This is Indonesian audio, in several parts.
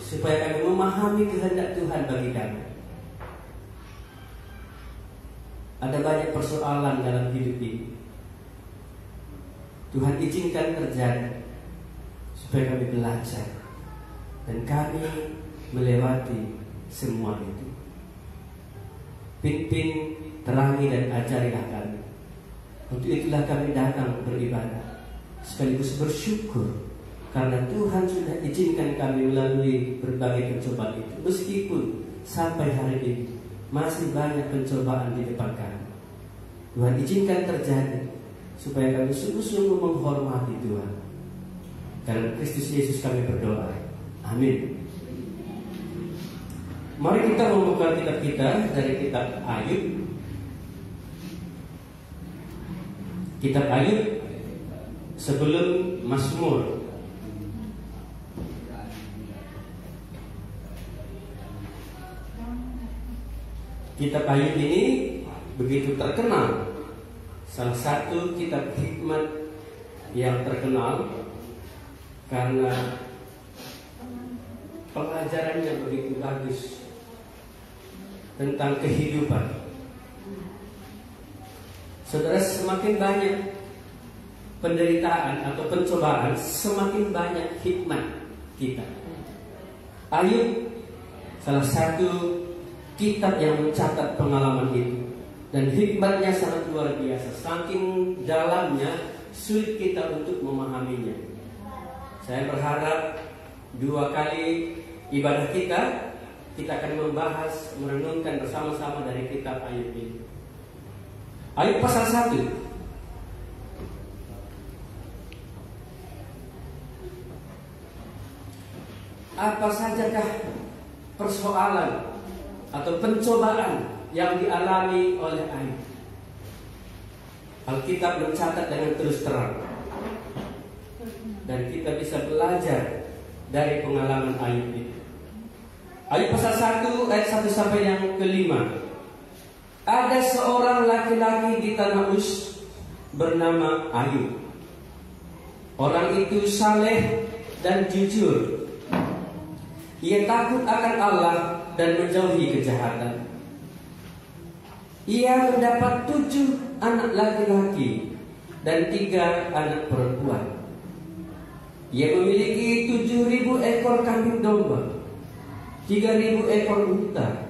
supaya kami memahami kehendak Tuhan bagi kami. Ada banyak persoalan dalam hidup ini. Tuhan izinkan terjadi supaya kami belajar dan kami melewati semua itu. Pimpin, terangi dan ajarilah kami. Untuk itulah kami datang beribadah, sekaligus bersyukur karena Tuhan sudah izinkan kami melalui berbagai pencobaan itu. Meskipun sampai hari ini masih banyak pencobaan di depan kami, Tuhan izinkan terjadi supaya kami sungguh-sungguh menghormati Tuhan. Karena Kristus Yesus kami berdoa. Amin. Mari kita membuka kitab kita dari kitab Ayub. Kitab Ayub sebelum Mazmur. Kitab Ayub ini begitu terkenal, salah satu kitab hikmat yang terkenal karena pelajarannya begitu bagus tentang kehidupan. Saudara, semakin banyak penderitaan atau pencobaan, semakin banyak hikmat kita. Ayub salah satu kitab yang mencatat pengalaman itu, dan hikmatnya sangat luar biasa. Saking dalamnya, sulit kita untuk memahaminya. Saya berharap 2 kali ibadah kita akan membahas, merenungkan bersama-sama dari kitab Ayub ini. Ayub pasal 1. Apa sajakah persoalan atau pencobaan yang dialami oleh Ayub? Alkitab mencatat dengan terus terang, dan kita bisa belajar dari pengalaman Ayub itu. Ayub pasal 1 ayat 1 sampai yang ke-5. Ada seorang laki-laki di tanah Uz bernama Ayub. Orang itu saleh dan jujur. Ia takut akan Allah dan menjauhi kejahatan. Ia mendapat 7 anak laki-laki dan 3 anak perempuan. Ia memiliki 7.000 ekor kambing domba, 3.000 ekor unta,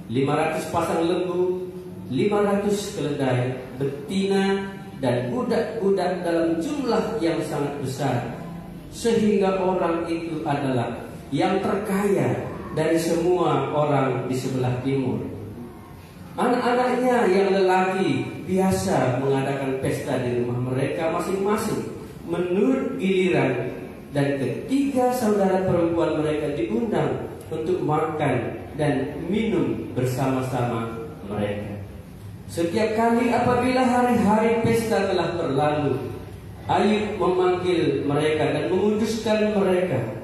500 pasang lembu, 500 keledai betina, dan budak-budak dalam jumlah yang sangat besar, sehingga orang itu adalah yang terkaya dari semua orang di sebelah timur. Anak-anaknya yang lelaki biasa mengadakan pesta di rumah mereka masing-masing menurut giliran, dan ketiga saudara perempuan mereka diundang untuk makan dan minum bersama-sama mereka. Setiap kali apabila hari-hari pesta telah berlalu, Ayub memanggil mereka dan menguduskan mereka.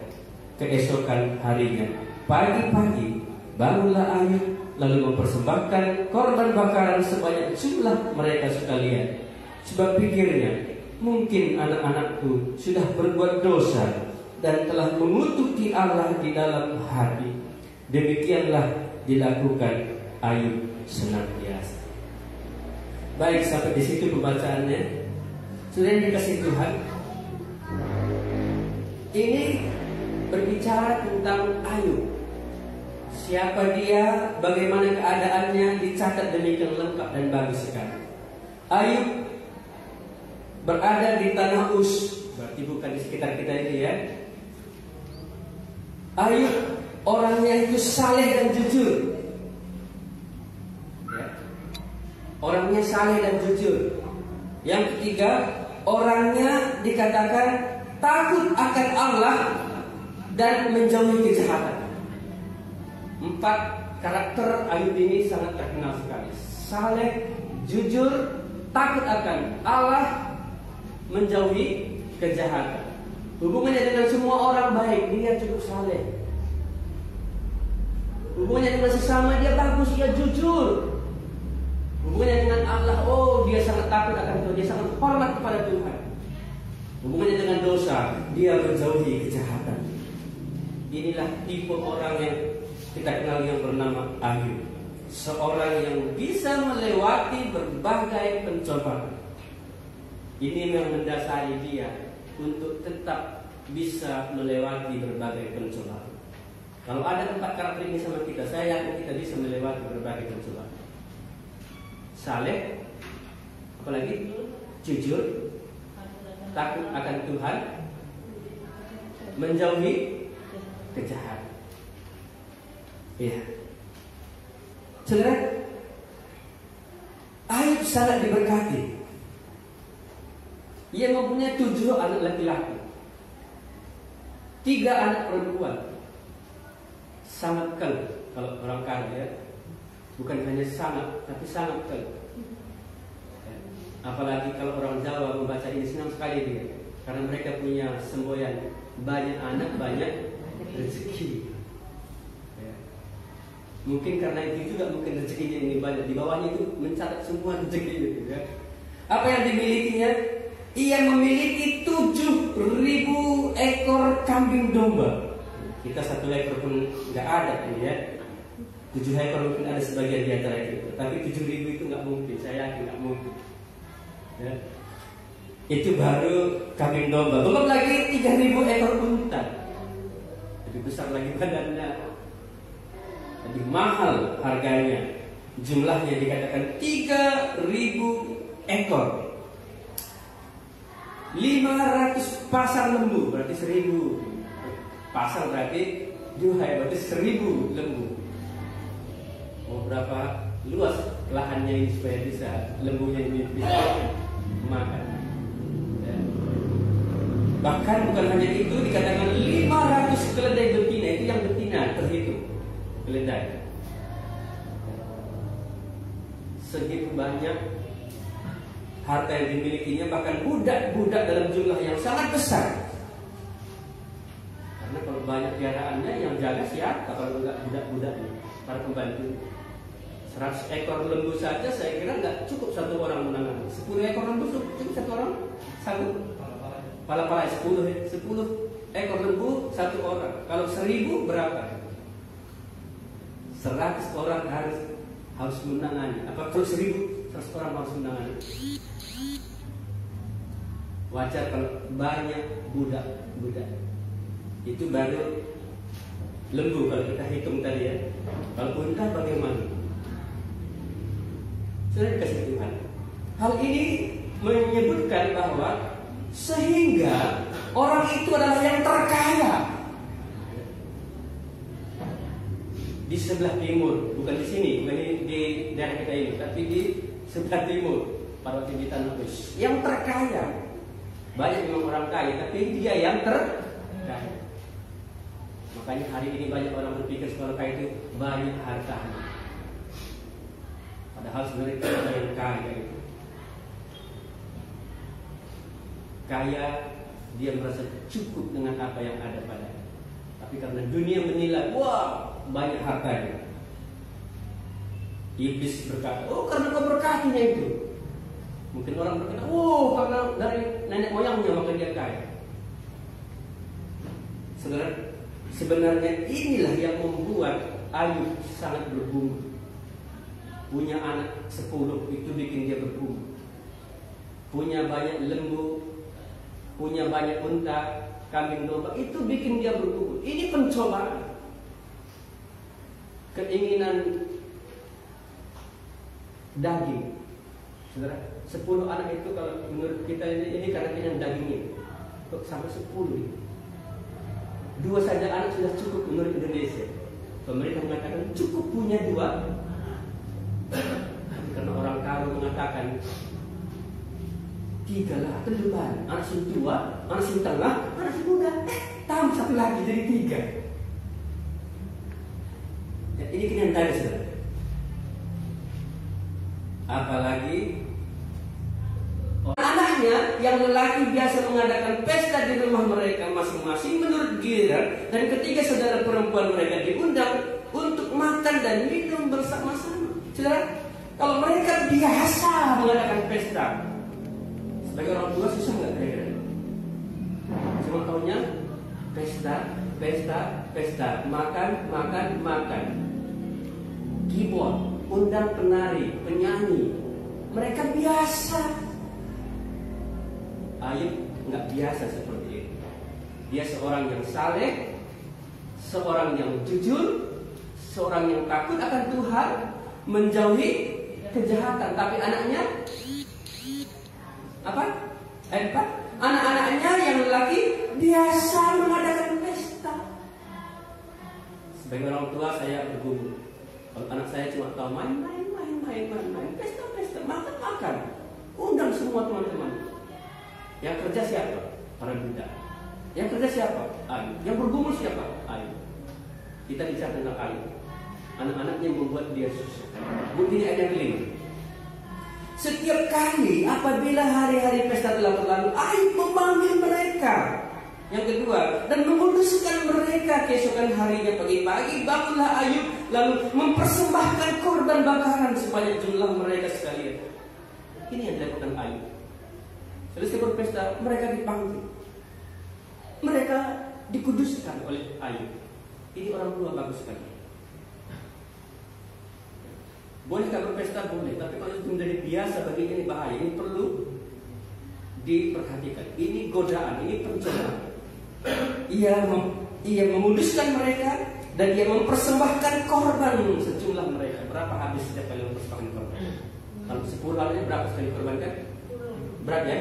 Keesokan harinya, pagi-pagi, bangunlah Ayub lalu mempersembahkan korban bakaran sebanyak jumlah mereka sekalian. Sebab pikirnya, mungkin anak-anakku sudah berbuat dosa dan telah mengutuki Allah di dalam hati. Demikianlah dilakukan Ayub senantiasa. Baik, sampai di situ pembacaannya. Sudah dikasih Tuhan. Ini berbicara tentang Ayub. Siapa dia, bagaimana keadaannya, dicatat demikian lengkap dan bagus sekali. Ayub berada di tanah Uz, berarti bukan di sekitar kita ini ya. Ayub orangnya itu saleh dan jujur ya. Orangnya saleh dan jujur. Yang ketiga, orangnya dikatakan takut akan Allah dan menjauhi kejahatan. 4 karakter Ayub ini sangat terkenal sekali. Saleh, jujur, takut akan Allah, menjauhi kejahatan. Hubungannya dengan semua orang baik, dia cukup saleh. Hubungannya dengan sesama dia bagus, dia jujur. Hubungannya dengan Allah, oh dia sangat takut akan Tuhan, dia sangat hormat kepada Tuhan. Hubungannya dengan dosa, dia menjauhi kejahatan. inilah tipe orang yang kita kenal yang bernama Ayub. Seorang yang bisa melewati berbagai pencobaan. Ini yang mendasari dia untuk tetap bisa melewati berbagai pencobaan. Kalau ada 4 karakter ini sama kita, saya yakin kita bisa melewati berbagai pencobaan. Saleh, apalagi jujur, takut akan Tuhan, menjauhi kejahatan. Ya, saudara, Ayub sangat diberkati. Ia mempunyai 7 anak laki-laki, 3 anak perempuan. Sangat kaya kalau orang kaya, bukan hanya sangat, tapi sangat kaya. Apalagi kalau orang Jawa membaca ini senang sekali dia, karena mereka punya semboyan banyak anak, banyak rezeki. Mungkin karena itu juga mungkin rezekinya ini banyak. Di bawahnya itu mencatat semua rezeki itu. Apa yang dimilikinya? Ia memiliki 7.000 ekor kambing domba. Kita 1 ekor pun nggak ada ini ya. 7 ekor mungkin ada sebagian di antara itu. Tapi 7.000 itu nggak mungkin. Saya yakin nggak mungkin. Ya. Itu baru kambing domba. Belum lagi 3.000 ekor unta. Lebih besar lagi badannya. Lebih mahal harganya. Jumlahnya dikatakan 3.000 ekor. 500 pasang lembu, berarti 1.000 pasang, berarti juhai, berarti 1.000 lembu. Mau berapa luas lahannya ini supaya bisa lembunya ini bisa makan. Ya. Bahkan bukan hanya itu, dikatakan 500 keledai betina. Itu yang betina terhitung keledai. Segitu banyak harta yang dimilikinya, bahkan budak-budak dalam jumlah yang sangat besar. Karena kalau banyak piaraannya, yang jaga siapa kalau enggak budak-budaknya, para pembantu. 100 ekor lembu saja saya kira enggak cukup 1 orang menangani. 10 ekor lembu cukup 1 orang sanggup. Pala-pala 10 ekor lembu 1 orang. Kalau 1.000 berapa? 100 orang harus menangani. Apa kalau 1.000 orang harus menangani? Wajar kalau banyak budak. Itu baru lembu kalau kita hitung tadi ya. Kalau unta bagaimana? Sudah dikasih Tuhan. Hal ini menyebutkan bahwa sehingga orang itu adalah yang terkaya di sebelah timur, bukan di sini, bukan di daerah kita ini, tapi di sebelah timur, pada waktu di Tanah Kus, yang terkaya. Banyak memang orang kaya, tapi dia yang terkaya. Makanya hari ini banyak orang berpikir orang kaya itu banyak hartanya. Padahal sebenarnya kita yang kaya itu. Kaya, dia merasa cukup dengan apa yang ada padanya. Tapi karena dunia menilai, wah banyak hartanya. Iblis berkata, oh karena kau berkatinya itu. Mungkin orang berkata, oh karena dari nenek moyangnya maka dia kaya. Sebenarnya inilah yang membuat Ayub sangat berbunga. Punya anak 10 itu bikin dia berbunga. Punya banyak lembu, punya banyak unta, kambing domba, itu bikin dia berbunga. Ini pencobaan. Keinginan daging. Saudara, 10 anak itu kalau menurut kita ini karena keinginan dagingnya. Kok sampai 10 ini? 2 saja anak sudah cukup menurut Indonesia. Pemerintah mengatakan cukup punya 2. Karena orang karo mengatakan 3 lah, kedepan. Anak si tua, anak si tengah, anak si muda. Tambah 1 lagi jadi 3. Ya, ini keinginan tadi saudara. Apalagi anaknya yang lelaki biasa mengadakan pesta di rumah mereka masing-masing menurut giliran, dan ketiga saudara perempuan mereka diundang untuk makan dan minum bersama-sama. Saudara, kalau mereka biasa mengadakan pesta, sebagai orang tua susah nggak kira-kira? Cuma tahunya pesta pesta, makan, makan, makan. Keyboard, undang penari, penyanyi, mereka biasa. Ayub nggak biasa seperti itu. Dia seorang yang saleh, seorang yang jujur, seorang yang takut akan Tuhan, menjauhi kejahatan. Tapi anaknya apa? Anak-anaknya yang lelaki biasa mengadakan pesta. Sebagai orang tua saya bergumul. Kalau anak saya cuma tahu main, pesta, makan, undang semua teman-teman. Yang kerja siapa? Para budak. Yang kerja siapa? Ayu. Yang bergumul siapa? Ayu. Kita bicara tentang Ayu. Anak-anaknya membuat dia susah. Buktinya ayat yang kelima. Setiap kali apabila hari-hari pesta telah berlalu, Ayub memanggil mereka. Yang kedua, dan menguduskan mereka keesokan harinya pagi-pagi. Bangunlah Ayub lalu mempersembahkan korban bakaran sebanyak jumlah mereka sekalian. Ini yang dilakukan Ayub. Selesai berpesta, mereka dipanggil. Mereka dikuduskan oleh Ayub. Ini orang tua bagus sekali. Bolehkah berpesta? Boleh. Tapi kalau itu menjadi biasa bagi ini bahaya. Ini perlu diperhatikan. Ini godaan, ini pencobaan. Ia menguduskan mereka dan ia mempersembahkan korban sejumlah mereka. Berapa habis setiap kali mempersembahkan korban? Kalau 10 halnya berapa sekali korban kan? Berat ya?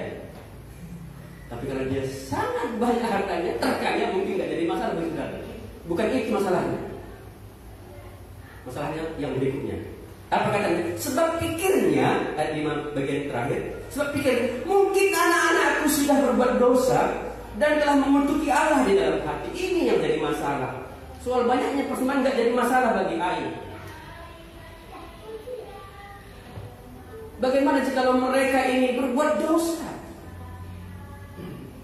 Tapi karena dia sangat banyak hartanya, terkaya, mungkin nggak jadi masalah bagi saudara. Bukan itu masalahnya. Masalahnya yang berikutnya. Apa katanya? Sebab pikirnya, ayat 5 bagian terakhir. Sebab pikirnya, mungkin anak-anakku sudah berbuat dosa dan telah mengutuki Allah di dalam hati. Ini yang jadi masalah. Soal banyaknya persembahan nggak jadi masalah bagi Ayub. Bagaimana jika mereka ini berbuat dosa?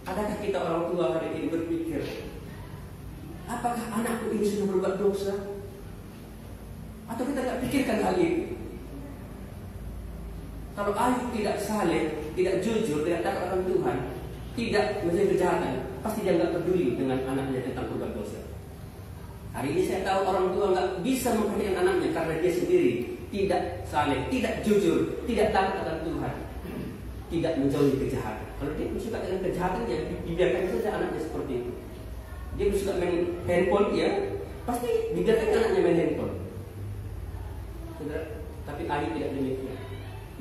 Adakah kita orang tua hari ini berpikir, apakah anakku ini sudah berbuat dosa? Atau kita tidak pikirkan hal itu? Kalau Ayub tidak saleh, tidak jujur, tidak takut akan Tuhan, tidak menjadi kejahatan, pasti dia nggak peduli dengan anaknya tentang berbuat dosa. Hari ini saya tahu orang tua nggak bisa memperhatikan anaknya karena dia sendiri tidak saleh, tidak jujur, tidak takut akan Tuhan, tidak menjauhi kejahatan. Kalau dia suka dengan kejahatan, ya dibiarkan saja anaknya seperti itu. Dia suka main handphone, ya pasti dibiarkan anaknya main handphone. Tapi Ayub tidak demikian.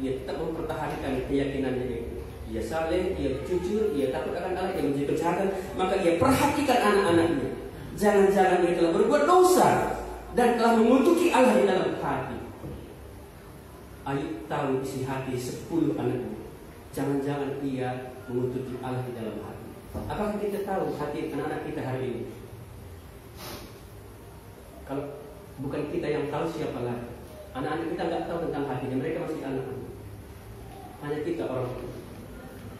Dia tetap mempertahankan keyakinannya itu. Dia saleh, dia jujur, dia takut akan Allah, dia menjadi kejahatan. Maka dia perhatikan anak-anaknya. Jangan-jangan dia telah berbuat dosa dan telah mengutuki Allah di dalam hati. Ayub tahu isi hati 10 anaknya. Jangan-jangan ia mengutuki Allah di dalam hati. Apakah kita tahu hati anak-anak kita hari ini? Kalau bukan kita yang tahu, siapa lagi? Anak-anak kita nggak tahu tentang hatinya. Mereka masih anak-anak. Hanya kita orang tua.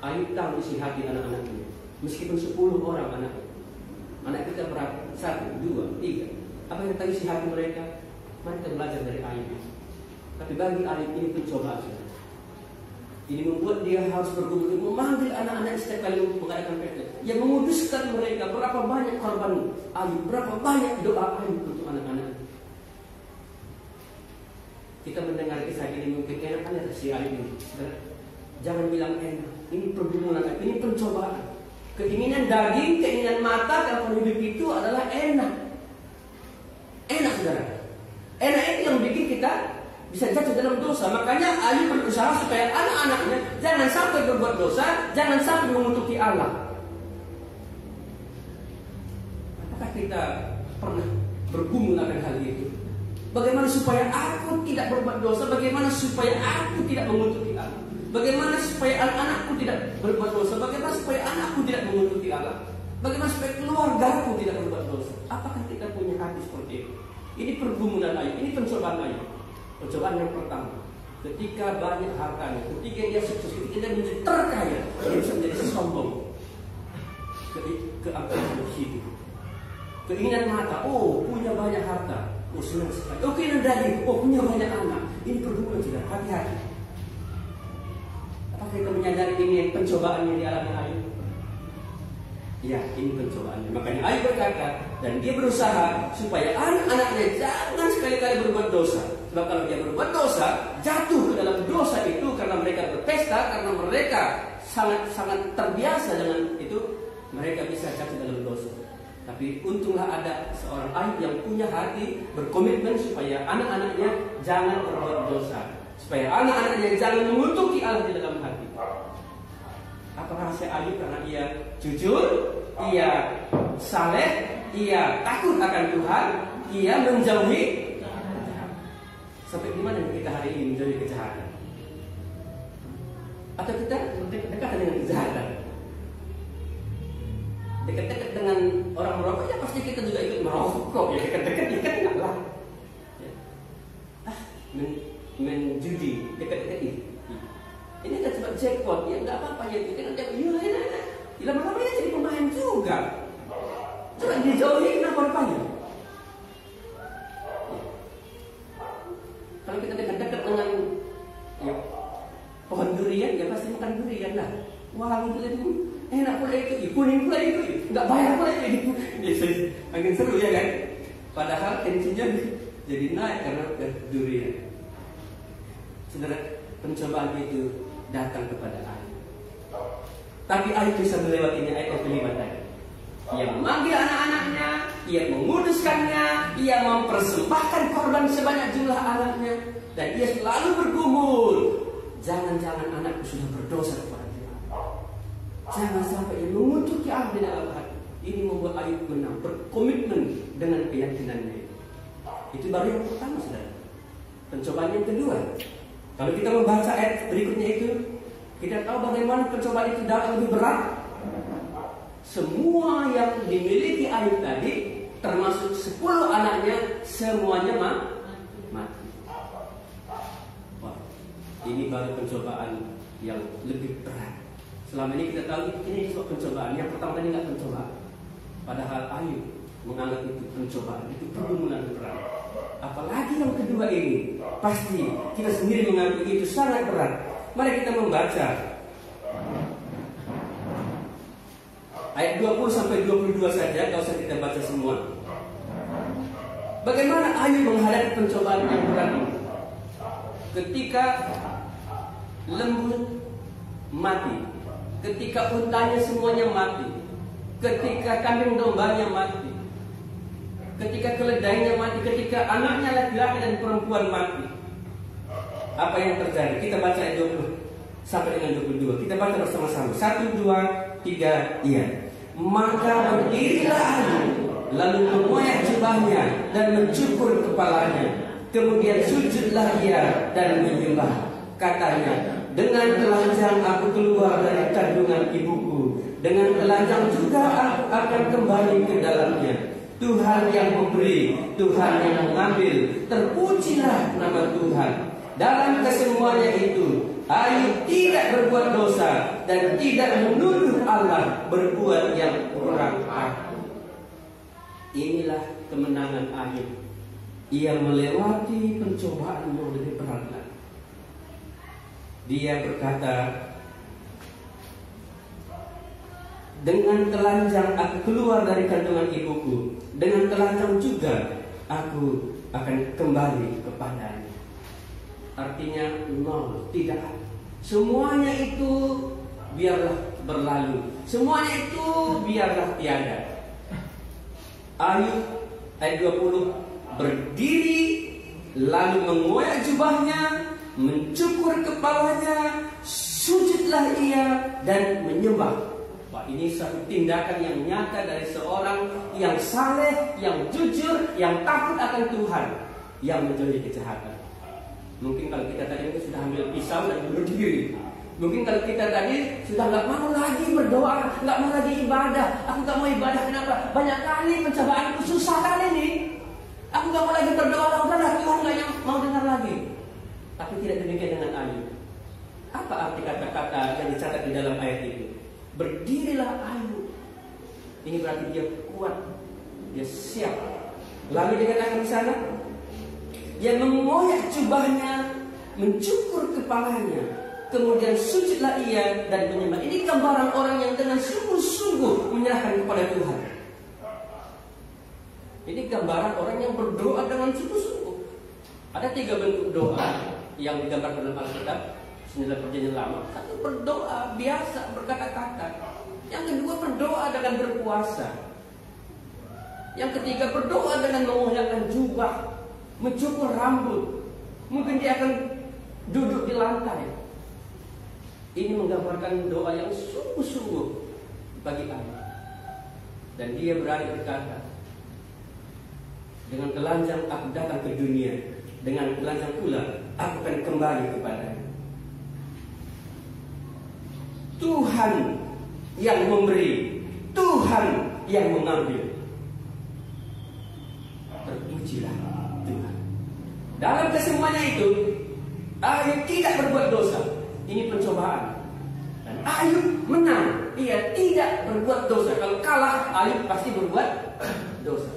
Ayub tahu isi hati anak-anaknya. Meskipun 10 orang anak. Anak kita berapa? 1, 2, 3. Apa yang tahu isi hati mereka? Mereka belajar dari Ayub. Tapi bagi Ayub ini pencobaan. Ini membuat dia harus bergumul, memanggil anak-anak setiap kali mengadakan pesta. Yang menguduskan mereka. Berapa banyak korban Ayub, berapa banyak doa Ayub untuk anak-anak. Kita mendengar kisah ini mungkin enak aja si Ayub ini. Jangan bilang enak. Ini pergumulan, ini pencobaan. Keinginan daging, keinginan mata dalam hidup itu adalah enak. Enak, saudara. Enak itu yang bikin kita bisa jatuh dalam dosa. Makanya Ayub berusaha supaya anak-anaknya jangan sampai berbuat dosa, jangan sampai mengutuki Allah. Apakah kita pernah bergumul akan hal itu? Bagaimana supaya aku tidak berbuat dosa? Bagaimana supaya aku tidak mengutuki Allah? Bagaimana supaya anak-anakku tidak berbuat dosa? Bagaimana supaya anakku tidak mengutuki Allah? Bagaimana supaya keluargaku tidak berbuat dosa? Apakah kita punya hati seperti itu? Ini pergumulan Ayub, ini pencobaan Ayub. Pencobaan yang pertama, ketika banyak hartanya, ketika dia sukses, ketika dia menjadi terkaya, dia bisa menjadi sombong. Keangkuhan hidup, keinginan mata, oh punya banyak harta, oh senang sekali. Oh keinginan daging, oh punya banyak anak. Ini pergumulan juga, hati-hati. Apakah kita menyadari ini pencobaan yang dialami Ayub? Ya, ini pencobaannya. Makanya Ayub berkata, dan dia berusaha supaya anak-anaknya jangan sekali-kali berbuat dosa. Sebab kalau dia berbuat dosa, jatuh ke dalam dosa itu karena mereka berpesta, karena mereka sangat terbiasa dengan itu, mereka bisa jatuh dalam dosa. Tapi untunglah ada seorang Ayub yang punya hati, berkomitmen supaya anak-anaknya jangan berbuat dosa, supaya anak-anaknya jangan mengutuki Allah di dalam hati. Apa rahasia Ayub? Karena ia jujur, ia saleh, ia takut akan Tuhan, ia menjauhi kejahatan. Sampai di mana kita hari ini menjauhi kejahatan? Atau kita dekat dengan kejahatan? Dekat-dekat dengan orang merokok, ya pasti kita juga ikut merokok. Ya dekat-dekat, ya kan enggak lah. Menjudi, dekat-dekat ini. Ini kan sebab jackpot, ya nggak apa-apa ya. Kita kan lama-lama ya jadi pemain juga. Coba dijauhi, kenapa rupanya? Kalau kita dekat-dekat dengan ya, pohon durian, ya pasti makan durian lah. Wah, itu enak pula itu, kuning pula itu, nggak bayar pula itu. Makin seru ya kan? Padahal tensinya jadi naik karena durian. Saudara, pencobaan itu datang kepada Ayub. Tapi Ayub bisa melewatinya ayat kelima tadi. Ia memanggil anak-anaknya, ia menguduskannya, ia mempersembahkan korban sebanyak jumlah anaknya, dan ia selalu bergumul, jangan-jangan anakku sudah berdosa kepada Tuhan. Jangan sampai ia mengutuki Allah di dalam hati. Ini membuat Ayub benar berkomitmen dengan keyakinannya. Itu baru yang pertama, saudara. Pencobaan yang kedua. Kalau kita membaca ayat berikutnya itu, kita tahu bagaimana pencobaan itu datang lebih berat. Semua yang dimiliki Ayub tadi, termasuk 10 anaknya, semuanya mati. Wah, ini baru pencobaan yang lebih berat. Selama ini kita tahu ini sebuah pencobaan. Yang pertama tadi nggak pencobaan. Padahal Ayub menganggap itu pencobaan, itu pergumulan berat. Apalagi yang kedua ini, pasti kita sendiri menganggap itu sangat berat. Mari kita membaca ayat 20 sampai 22 saja, kalau usah kita baca semua. Bagaimana Ayub menghadapi pencobaan yang berat ini? Ketika lembu mati, ketika untanya semuanya mati, ketika kambing dombanya mati, ketika keledainya mati, ketika anaknya laki-laki dan perempuan mati. Apa yang terjadi? Kita baca ayat 20 sampai dengan 22. Kita baca bersama-sama. 1, 2, 3, iya. Maka berdirilah Ayub, lalu mengoyak jubahnya dan mencukur kepalanya. Kemudian sujudlah ia dan menyembah. Katanya, dengan telanjang aku keluar dari kandungan ibuku, dengan telanjang juga aku akan kembali ke dalamnya. Tuhan yang memberi, Tuhan yang mengambil, terpujilah nama Tuhan. Dalam kesemuanya itu, Ayub tidak berbuat dosa dan tidak menuduh Allah berbuat yang kurang aku. Inilah kemenangan Ayub. Ia melewati pencobaan yang lebih berat lagi. Dia berkata, dengan telanjang aku keluar dari kandungan ibuku, dengan telanjang juga aku akan kembali kepadanya. Artinya nol, tidak. Semuanya itu biarlah berlalu, semuanya itu biarlah tiada. Ayub ayat 20, berdiri lalu mengoyak jubahnya, mencukur kepalanya, sujudlah ia dan menyembah. Wah, ini satu tindakan yang nyata dari seorang yang saleh, yang jujur, yang takut akan Tuhan, yang menjauhi kejahatan. Mungkin kalau kita tadi sudah ambil pisau dan bunuh diri. Mungkin kalau kita tadi sudah nggak mau lagi berdoa, nggak mau lagi ibadah. Aku nggak mau ibadah, kenapa? Banyak kali pencobaan itu susah kali ini. Aku nggak mau lagi berdoa, udahlah Tuhan nggak mau dengar lagi. Tapi tidak demikian dengan Ayub. Apa arti kata-kata yang dicatat di dalam ayat itu? Berdirilah Ayub. Ini berarti dia kuat, dia siap. Lalu dikatakan di sana, dia mengoyak jubahnya, mencukur kepalanya. kemudian sujudlah ia dan menyembah. Ini gambaran orang yang dengan sungguh-sungguh menyerahkan kepada Tuhan. Ini gambaran orang yang berdoa dengan sungguh-sungguh. Ada 3 bentuk doa yang digambarkan dalam Alkitab, Sesudah Perjanjian Lama. Satu, berdoa biasa, berkata-kata. Yang kedua, berdoa dengan berpuasa. Yang ketiga, berdoa dengan mengoyakkan jubah, mencukur rambut. Mungkin dia akan duduk di lantai. Ini menggambarkan doa yang sungguh-sungguh bagi Allah. Dan dia berani berkata, dengan telanjang aku datang ke dunia, dengan telanjang pula aku akan kembali kepada-Nya. Tuhan yang memberi, Tuhan yang mengambil. Terpujilah Tuhan. Dalam kesemuanya itu, Ayub tidak berbuat dosa. Ini pencobaan. Dan Ayub menang. Ia tidak berbuat dosa. Kalau kalah, Ayub pasti berbuat dosa.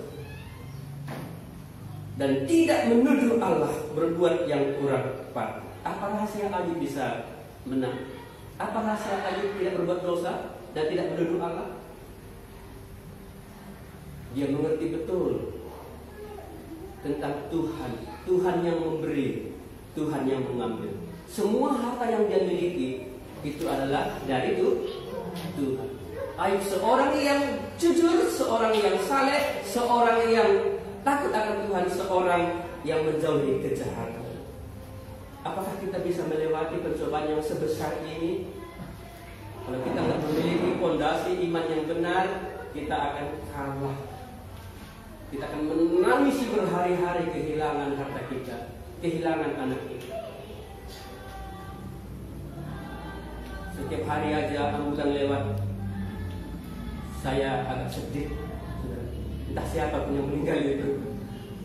Dan tidak menuduh Allah berbuat yang kurang tepat. Apa rahasia Ayub bisa menang? Apa rahasia Ayub tidak berbuat dosa dan tidak menuduh Allah? Dia mengerti betul tentang Tuhan. Tuhan yang memberi, Tuhan yang mengambil. Semua harta yang dia miliki itu adalah dari Tuhan. Ayub seorang yang jujur, seorang yang saleh, seorang yang takut akan Tuhan, seorang yang menjauhi kejahatan. Apakah kita bisa melewati pencobaan yang sebesar ini? Kalau kita tidak memiliki fondasi iman yang benar, kita akan kalah. Kita akan menangisi berhari-hari kehilangan harta kita, kehilangan anak kita. Setiap hari aja ambulan lewat, saya agak sedih. Entah siapa pun yang meninggal itu.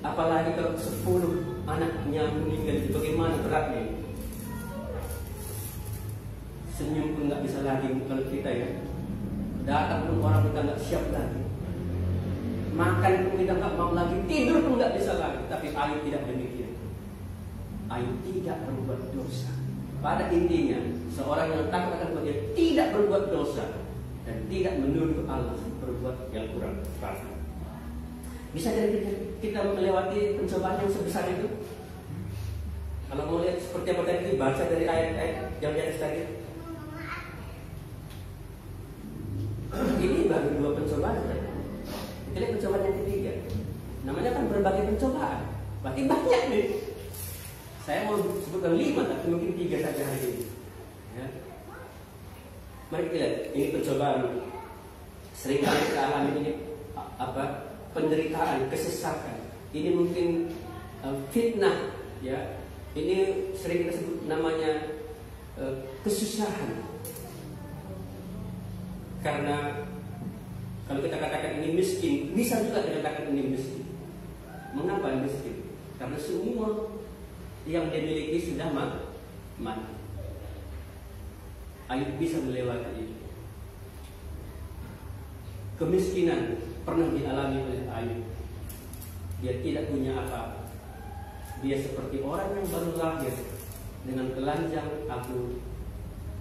Apalagi kalau 10 anaknya meninggal itu, bagaimana beratnya. Senyum pun nggak bisa lagi kalau kita ya. Datang pun orang kita nggak siap lagi. Makan pun kita nggak mau lagi, tidur pun nggak bisa lagi. Tapi Ayub tidak demikian. Ayub tidak berbuat dosa. Pada intinya, seorang yang takut akan Tuhan tidak berbuat dosa dan tidak menuduh Allah berbuat yang kurang tepat. Bisa jadi kita melewati pencobaan yang sebesar itu. Kalau mau lihat seperti apa tadi, baca dari ayat-ayat yang di atas tadi. Ini baru 2 pencobaan. Kita lihat pencobaan yang ketiga. Namanya kan berbagai pencobaan. Berarti banyak nih. Saya mau sebutkan 5, tapi mungkin 3 saja hari ini. Ya. Mari kita lihat. Ini pencobaan. Seringkali kita alami ini apa? Penderitaan, kesesakan. Ini mungkin fitnah, ya. Ini sering kita sebut namanya kesusahan. Karena kalau kita katakan ini miskin, bisa juga kita katakan ini miskin. Mengapa miskin? Karena semua yang dia miliki sudah mati. Ayub bisa melewati itu. Kemiskinan pernah dialami oleh Ayub. Dia tidak punya apa-apa. Dia seperti orang yang baru lahir. Dengan telanjang aku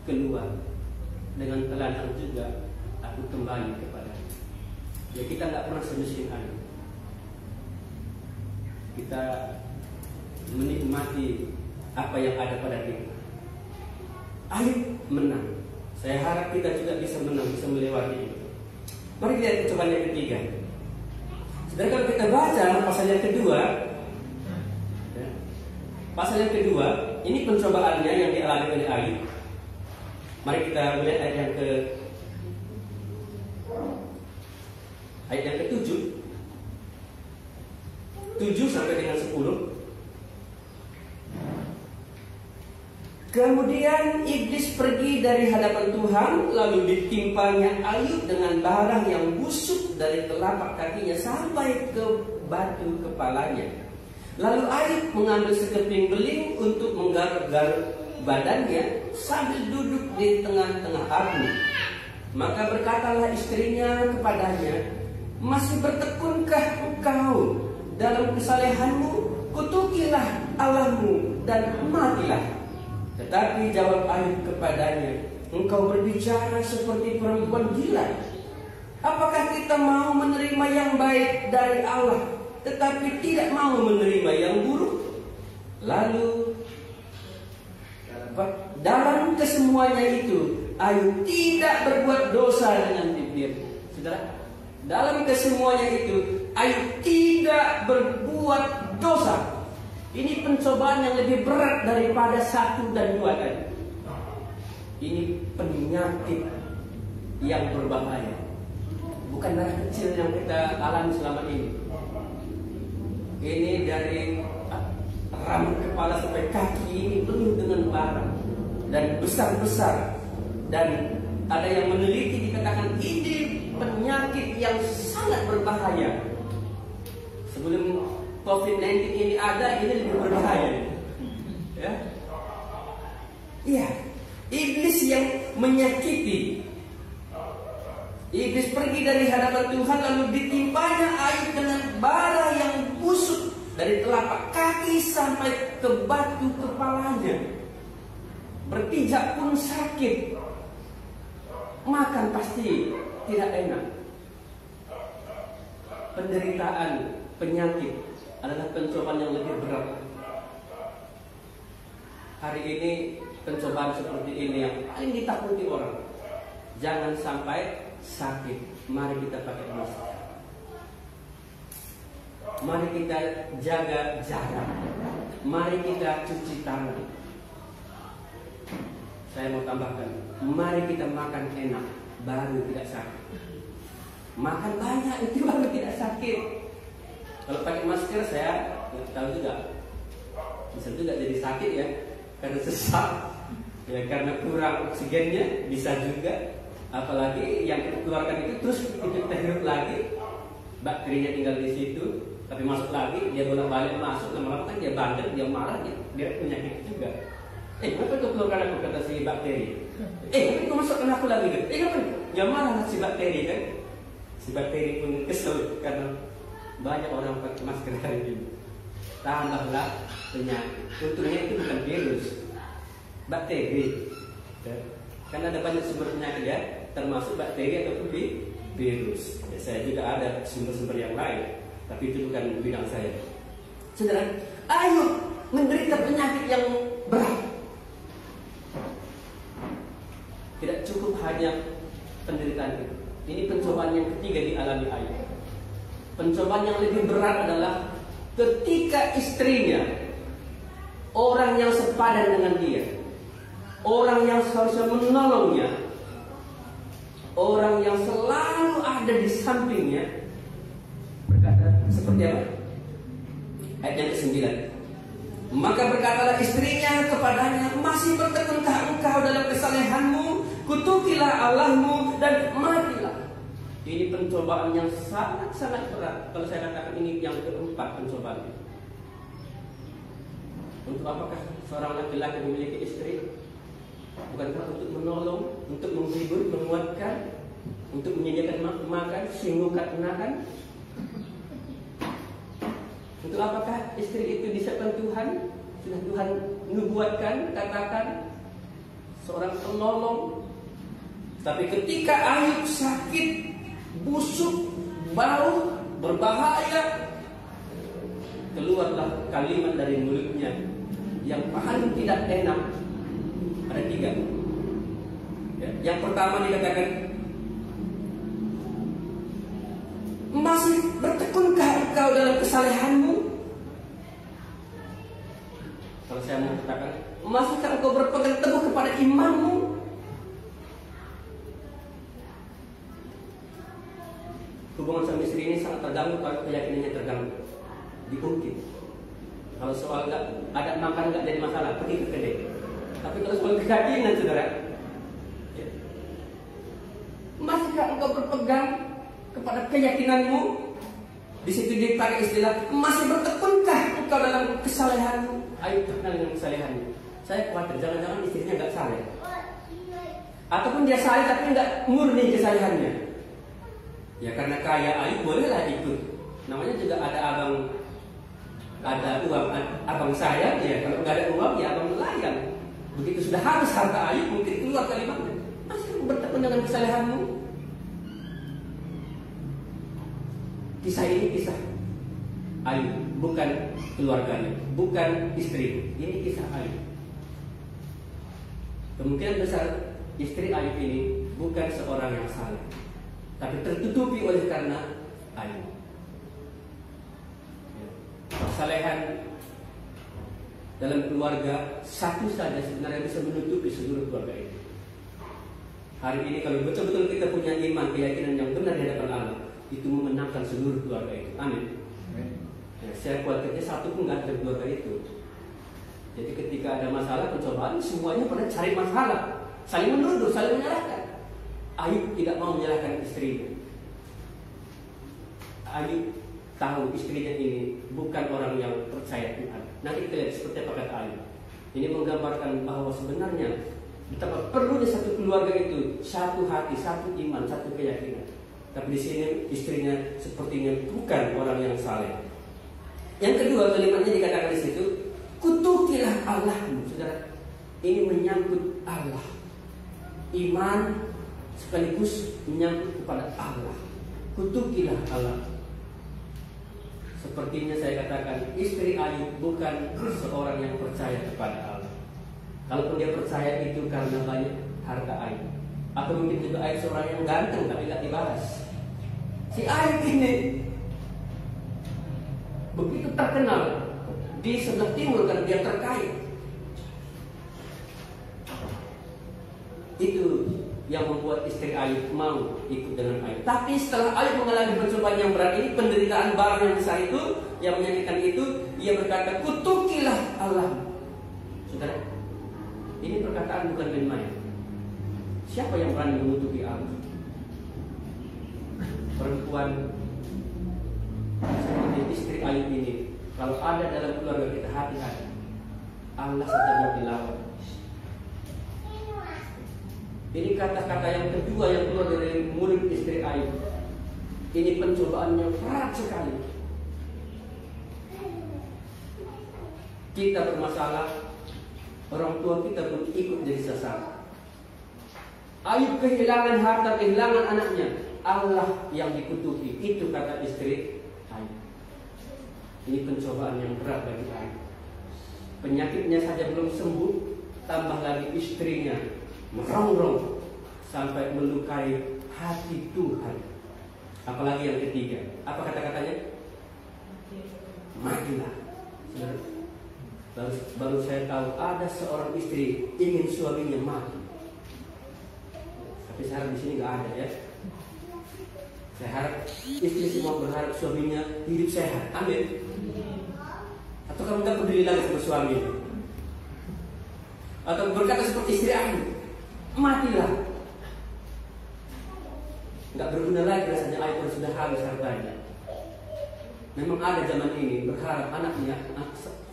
keluar, dengan telanjang juga aku kembali kepada-Nya. Ya, kita nggak pernah semiskin Ayub. Kita menikmati apa yang ada pada kita. Ayub menang. Saya harap kita juga bisa menang, bisa melewati itu. Mari kita lihat pencobaan yang ketiga. Sebenarnya kalau kita baca pasal yang kedua, ya, pasal yang kedua, ini pencobaannya yang dialami oleh Ayub. Mari kita melihat ayat yang ke-7, 7 sampai dengan 10. Kemudian iblis pergi dari hadapan Tuhan, lalu ditimpanya Ayub dengan barang yang busuk dari telapak kakinya sampai ke batu kepalanya. Lalu Ayub mengambil sekeping beling untuk menggaruk-garuk badannya sambil duduk di tengah-tengah api. Maka berkatalah istrinya kepadanya, masih bertekunkah engkau dalam kesalehanmu? Kutukilah Allahmu dan matilah. Tetapi jawab Ayub kepadanya, engkau berbicara seperti perempuan gila. Apakah kita mau menerima yang baik dari Allah, tetapi tidak mau menerima yang buruk? Lalu dalam kesemuanya itu Ayub tidak berbuat dosa dengan bibir. Saudara, dalam kesemuanya itu Ayub tidak berbuat dosa. Ini pencobaan yang lebih berat daripada 1 dan 2 tadi. Ini penyakit yang berbahaya. Bukan darah kecil yang kita alami selama ini. Ini dari rambut kepala sampai kaki ini penuh dengan bara dan besar-besar. Dan ada yang meneliti dikatakan ini penyakit yang sangat berbahaya. Sebelum COVID-19 ini ada, ini lebih berbahaya. Ya, iya. Iblis yang menyakiti. Iblis pergi dari hadapan Tuhan, lalu ditimpanya Ayub dengan bara yang busuk dari telapak kaki sampai ke batu kepalanya. Berpijak pun sakit. Makan pasti tidak enak. Penderitaan, penyakit adalah pencobaan yang lebih berat. Hari ini pencobaan seperti ini yang paling ditakuti orang. Jangan sampai sakit. Mari kita pakai masker. Mari kita jaga jarak. Mari kita cuci tangan. Saya mau tambahkan, mari kita makan enak, baru tidak sakit. Makan banyak itu baru tidak sakit. Kalau pakai masker saya tahu juga, bisa juga jadi sakit ya, karena sesak, ya karena kurang oksigennya bisa juga. Apalagi yang dikeluarkan itu terus kita hirup lagi, bakterinya tinggal di situ, tapi masuk lagi, dia bolak-balik masuk, lama-lama kan dia bandel, dia marah, dia penyakit juga. Kenapa itu keluarkan aku, kata si bakteri? Kenapa itu masukkan aku lagi? Kenapa? Dia marah si bakteri kan? Si bakteri pun kesel karena banyak orang pakai masker hari ini. Tambahlah penyakit. Untungnya itu bukan virus, bakteri. Karena ada banyak sumber penyakit ya, termasuk bakteri ataupun virus. Ya, saya juga ada sumber-sumber yang lain, tapi itu bukan bidang saya. Saudara, Ayub menderita penyakit yang berat. Tidak cukup hanya penderitaan itu. Ini pencobaan yang ketiga dialami Ayub. Pencobaan yang lebih berat adalah ketika istrinya, orang yang sepadan dengan dia, orang yang seharusnya menolongnya, orang yang selalu ada di sampingnya, berkata seperti apa? Ayat yang ke-9. Maka berkatalah istrinya kepadanya, masih bertekunkah engkau dalam kesalehanmu? Kutukilah Allahmu dan matilah. Ini pencobaan yang sangat-sangat berat. Kalau saya katakan ini yang keempat pencobaan. Untuk apakah seorang laki-laki memiliki istri? Bukankah untuk menolong, untuk menghibur, menguatkan, untuk menyediakan makan, singgukan kenakan? Untuk apakah istri itu disiapkan Tuhan? Sudah Tuhan nubuatkan, katakan seorang penolong. Tapi ketika Ayub sakit, busuk, bau, berbahaya, keluarlah kalimat dari mulutnya yang paling tidak enak. Ada 3. Ya, yang pertama dikatakan, masih bertekunkah engkau dalam kesalehanmu? Kalau saya mau katakan, masihkah engkau berpegang teguh kepada imanmu? Hubungan suami istri ini sangat terganggu kalau keyakinannya terganggu, diungkit. Kalau soal ada makan nggak jadi masalah, pergi ke kedai. Tapi kalau soal keyakinan, saudara, ya. Masihkah engkau berpegang kepada keyakinanmu? Di situ dipakai istilah, masih bertekunkah engkau dalam kesalehanmu? Ayub terkenal dengan kesalehannya. Saya khawatir jangan-jangan istrinya nggak saleh, ataupun dia saleh tapi nggak murni kesalehannya. Ya karena kaya Ayub bolehlah ikut. Namanya juga ada uang abang saya. Ya kalau nggak ada uang ya abang nelayan. Begitu sudah habis harta Ayub, mungkin keluar kalimatnya, masih bertekun dengan kesalehanmu. Kisah ini kisah Ayub, bukan keluarganya, bukan istri. Ini kisah Ayub. Kemungkinan besar istri Ayub ini bukan seorang yang saleh, tapi tertutupi oleh karena Ayub. Kesalehan dalam keluarga satu saja sebenarnya bisa menutupi seluruh keluarga itu. Hari ini kalau betul-betul kita punya iman, keyakinan yang benar di hadapan Allah, itu memenangkan seluruh keluarga itu. Amin. Ya, saya khawatirnya satu pun nggak ada keluarga itu. Jadi ketika ada masalah, pencobaan, semuanya pada cari masalah, saling menuduh, saling menyalahkan. Ayub tidak mau menyalahkan istrinya. Ayub tahu istrinya ini bukan orang yang percaya Tuhan. Nanti kita lihat seperti apa kata Ayub. Ini menggambarkan bahwa sebenarnya betapa perlunya satu keluarga itu satu hati, satu iman, satu keyakinan. Tapi di sini istrinya sepertinya bukan orang yang saleh. Yang kedua, kalimatnya dikatakan di situ, kutukilah Allahmu. Saudara, ini menyangkut Allah. Iman sekaligus menyangkut kepada Allah. Kutukilah Allah. Sepertinya saya katakan, istri Ayub bukan seorang yang percaya kepada Allah. Kalaupun dia percaya itu karena banyak harta Ayub, atau mungkin juga Ayub seorang yang ganteng tapi tidak dibahas. Si Ayub ini begitu terkenal di sebelah timur karena dia terkaya. Itu yang membuat istri Ayub mau ikut dengan Ayub. Tapi setelah Ayub mengalami percobaan yang berat ini, penderitaan baru yang besar itu, yang menyakitkan itu, ia berkata, kutukilah Allah. Saudara, ini perkataan bukan main-main. Siapa yang berani mengutuki Allah? Perempuan seperti istri Ayub ini, kalau ada dalam keluarga kita, hati-hati. Allah sedang mau dilawan. Ini kata-kata yang kedua yang keluar dari mulut istri Ayub. Ini pencobaan yang berat sekali. Kita bermasalah, orang tua kita pun ikut jadi sesat. Ayub kehilangan harta, kehilangan anaknya, Allah yang dikutuki. Itu kata istri Ayub. Ini pencobaan yang berat bagi Ayub. Penyakitnya saja belum sembuh, tambah lagi istrinya merongrong sampai melukai hati Tuhan. Apalagi yang ketiga, apa kata-katanya? Matilah. Baru saya tahu ada seorang istri ingin suaminya mati. Tapi saya harap di sini nggak ada ya. Saya harap istri semua berharap suaminya hidup sehat. Amin. Atau kamu nggak peduli lagi sama suami? Atau berkata seperti istri aku, matilah. Nggak berguna lagi rasanya Ayub sudah habis hartanya. Memang ada zaman ini berharap anaknya,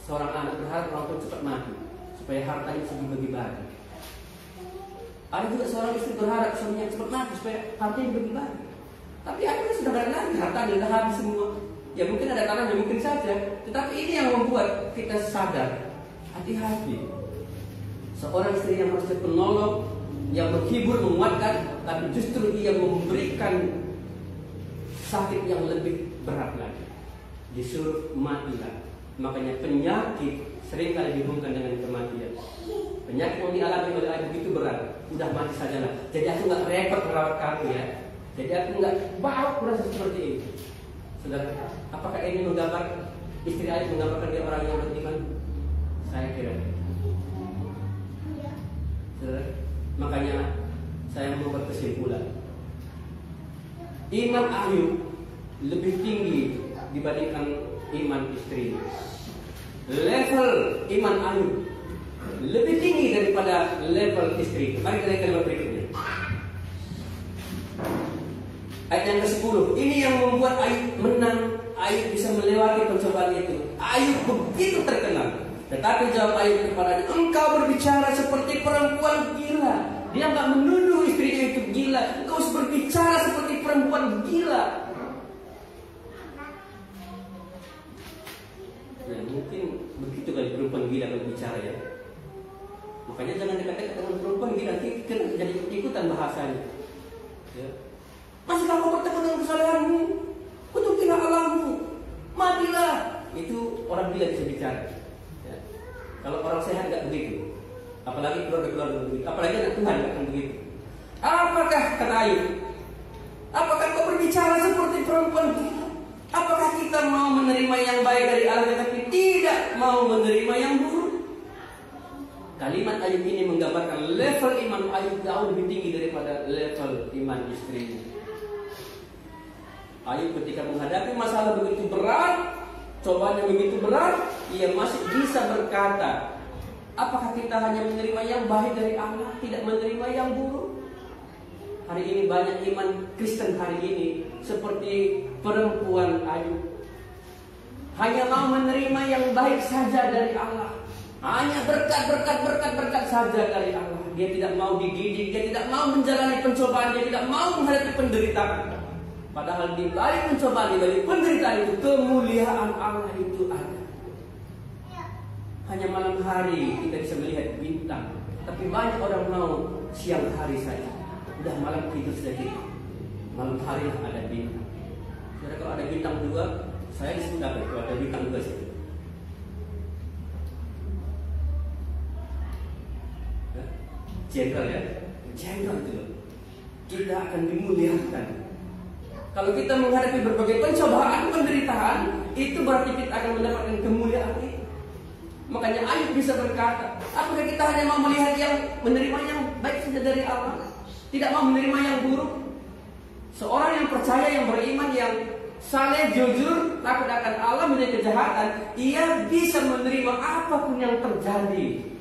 seorang anak berharap orang tua cepat mati supaya hartanya bisa dibagi-bagi. Ada juga seorang istri berharap suaminya cepat mati supaya hartanya dibagi-bagi. Tapi akhirnya sudah tidak ada lagi, hartanya sudah habis semua. Ya mungkin ada tanahnya, mungkin saja. Tetapi ini yang membuat kita sadar, hati-hati. Seorang istri yang harusnya penolong, yang menghibur, menguatkan, tapi justru ia memberikan sakit yang lebih berat lagi. Disuruh matilah. Makanya penyakit seringkali dihubungkan dengan kematian. Penyakit yang dialami oleh Ayub begitu berat, udah mati sajalah. Jadi aku nggak repot merawat kamu ya. Jadi aku nggak bawa kurasa seperti ini. Saudara, apakah ini menggambar istri Ayub menggambarkan dia orang yang beriman? Saya kira. Saudara, makanya saya mau berkesimpulan. Iman Ayub lebih tinggi dibandingkan iman istrinya. Level iman Ayub lebih tinggi daripada level istri. Mari kita lihat kalimat berikutnya. Ayat yang ke-10. Ini yang membuat Ayub menang. Ayub bisa melewati pencobaan itu. Ayub begitu terkenal. Tetapi jawab Ayub kepadanya, engkau berbicara seperti perempuan gila. Dia nggak menuduh istrinya itu gila. Engkau berbicara seperti perempuan gila. Ya mungkin begitu kali perempuan gila kalau bicara ya. Makanya jangan dekat-dekat dengan perempuan gila, nanti jadi ikutan bahasanya. Ya. Masih kamu bertemu dengan kesalahanmu, kutukilah Allahmu, matilah. Itu orang gila bisa bicara. Ya. Kalau orang sehat nggak begitu, apalagi keluarga begitu, apalagi anak Tuhan nggak akan begitu. Apakah kata Ayub? Apakah kau berbicara seperti perempuan gila? Apakah kita mau menerima yang baik dari Allah tetapi tidak mau menerima yang buruk? Kalimat Ayub ini menggambarkan level iman Ayub jauh lebih tinggi daripada level iman istrinya. Ayub ketika menghadapi masalah begitu berat, cobaan yang begitu berat, ia masih bisa berkata, apakah kita hanya menerima yang baik dari Allah, tidak menerima yang buruk? Hari ini banyak iman Kristen hari ini seperti perempuan Ayub, hanya mau menerima yang baik saja dari Allah. Hanya berkat saja dari Allah. Dia tidak mau dididik, dia tidak mau menjalani pencobaan, dia tidak mau menghadapi penderitaan. Padahal di balik pencobaan, di balik penderitaan itu kemuliaan Allah itu ada. Hanya malam hari kita bisa melihat bintang, tapi banyak orang mau siang hari saja. Udah malam tidur saja. Malam hari ada bintang. Jadi kalau ada bintang 2, saya disebut apa? Kalau ada bintang 2 saja. Jenderal ya, jenderal itu kita akan dimuliakan. Kalau kita menghadapi berbagai pencobaan, penderitaan, itu berarti kita akan mendapatkan kemuliaan itu. Makanya Ayub bisa berkata, apakah kita hanya mau melihat yang menerima yang baik saja dari Allah, tidak mau menerima yang buruk? Seorang yang percaya, yang beriman, yang saleh, jujur, takut akan Allah, menjadi kejahatan, ia bisa menerima apapun yang terjadi.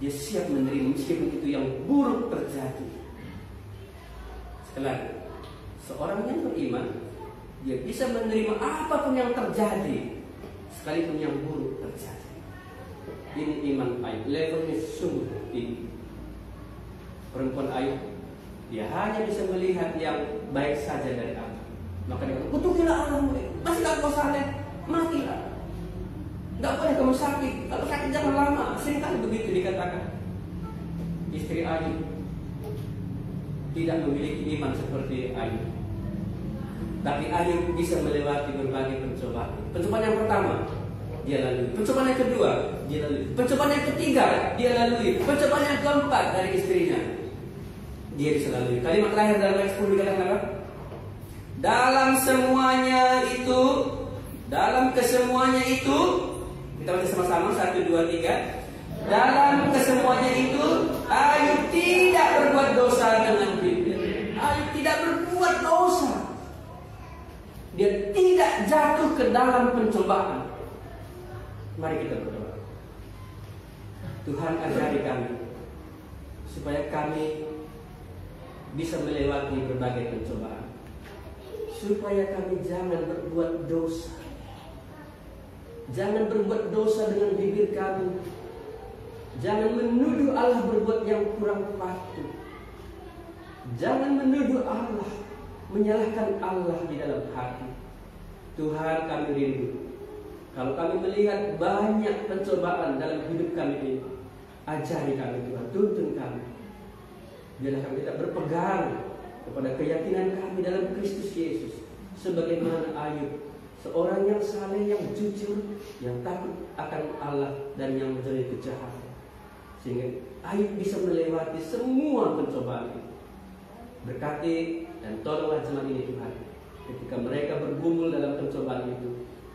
Dia siap menerima meskipun itu yang buruk terjadi. Sekali lagi, seorang yang beriman, dia bisa menerima apapun yang terjadi, sekalipun yang buruk terjadi. Ini iman Ayub, levelnya sungguh tinggi. Perempuan Ayub, dia hanya bisa melihat yang baik saja dari Allah. Maka dia kata, kutukilah Allahmu, masih tak kau saleh, matilah. Tidak boleh kamu sakit. Kalau sakit jangan lama. Seringkali begitu dikatakan. Istri Ayub tidak memiliki iman seperti Ayub. Tapi Ayub bisa melewati berbagai pencobaan. Pencobaan yang pertama, dia lalui. Pencobaan yang kedua, dia lalui. Pencobaan yang ketiga, dia lalui. Pencobaan yang keempat dari istrinya, dia bisa lalui. Kalimat terakhir dalam ayat 10 dikatakan apa? Dalam kesemuanya itu, kita baca sama-sama 1, 2, 3. Dalam kesemuanya itu Ayub tidak berbuat dosa dengan bibir. Ayub tidak berbuat dosa. Dia tidak jatuh ke dalam pencobaan. Mari kita berdoa. Tuhan ajari kami supaya kami bisa melewati berbagai pencobaan, supaya kami jangan berbuat dosa. Jangan berbuat dosa dengan bibir kami. Jangan menuduh Allah berbuat yang kurang patut. Jangan menuduh Allah, menyalahkan Allah di dalam hati. Tuhan, kami rindu. Kalau kami melihat banyak pencobaan dalam hidup kami ini, ajari kami Tuhan, tuntun kami. Biarlah kami tidak berpegang kepada keyakinan kami dalam Kristus Yesus, sebagaimana Ayub, seorang yang saleh, yang jujur, yang takut akan Allah dan yang menjauhi kejahatan, sehingga Ayub bisa melewati semua pencobaan itu. Berkati dan tolonglah jemaat ini Tuhan, ketika mereka bergumul dalam pencobaan itu,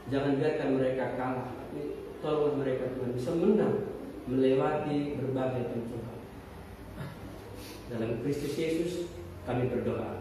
jangan biarkan mereka kalah, tapi tolonglah mereka Tuhan bisa menang melewati berbagai pencobaan. Dalam Kristus Yesus kami berdoa.